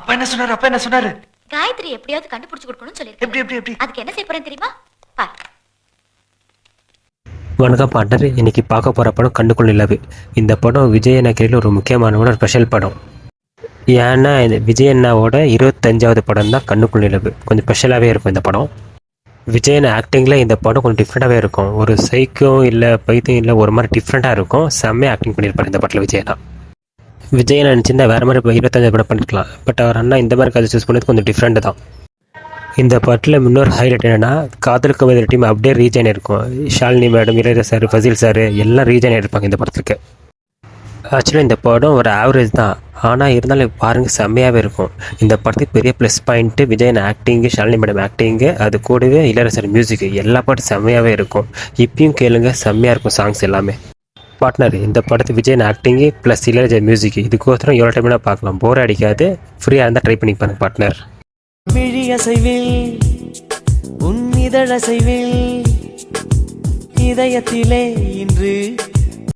அப்பா என்ன சொன்னாரு? காயத்ரி எப்படியாவது கண்டுபிடிச்சு கொடுக்கணும்னு சொல்லிருக்கேன். எப்படி? அதுக்கு என்ன செய்ய போறேன் தெரியுமா? பாரு. வணக்கம் பாண்டர். இன்னைக்கு பார்க்க போகிற படம் கண்ணுக்குள் நிலவு. இந்த படம் விஜய் அண்ணா கேரியில் ஒரு முக்கியமான ஒரு ஸ்பெஷல் படம். ஏன்னா இது விஜய் அண்ணாவோட 25வது படம் தான் கண்ணுக்குள் நிலவு. கொஞ்சம் ஸ்பெஷலாகவே இருக்கும் இந்த படம். விஜய் அண்ணா ஆக்டிங்கில் இந்த படம் கொஞ்சம் டிஃப்ரெண்ட்டாகவே இருக்கும். ஒரு சைக்கோ இல்லை பைத்தியம் இல்லை, ஒரு மாதிரி டிஃப்ரெண்ட்டாக இருக்கும். செம்மையாக ஆக்டிங் பண்ணியிருப்பார் இந்த படத்தில் விஜய் அண்ணா. விஜய் அண்ணா நினச்சிருந்தா வேறு மாதிரி இப்போ 25 படம் பண்ணிருக்கலாம். பட் அவர் அண்ணா இந்த மாதிரி கதை சூஸ் பண்ணது கொஞ்சம் டிஃப்ரெண்ட்டு தான். இந்த படத்தில் இன்னொரு ஹைலைட் என்னென்னா, காதல் கவிதை டீம் அப்படியே ரீஜன் இருக்கும். Shalini madam, Ilaiyaraaja sir, Fazil sir எல்லாம் ரீஜன் இருப்பாங்க இந்த படத்துக்கு. ஆக்சுவலாக இந்த படம் ஒரு ஆவரேஜ் தான், ஆனால் இருந்தாலும் பாருங்கள் செம்மையாகவே இருக்கும். இந்த படத்துக்கு பெரிய plus point Vijayan acting, Shalini madam acting, அது கூடவே இளையராஜா சார் மியூசிக்கு, எல்லா பாட்டும் செம்மையாகவே இருக்கும். இப்பயும் கேளுங்க, செம்மையாக இருக்கும் சாங்ஸ் எல்லாமே. பார்ட்னர், இந்த படத்து விஜயன் ஆக்டிங்கு ப்ளஸ் இளையராஜா மியூசிக்கு, இதுக்கோசரம் எவ்வளோ டைம்னா பார்க்கலாம், போர் அடிக்காது. ஃப்ரீயாக இருந்தால் ட்ரை பண்ணி பாருங்க பார்ட்னர். விழியசைவில் உன் இதழசைவில் இதயத்திலே இன்று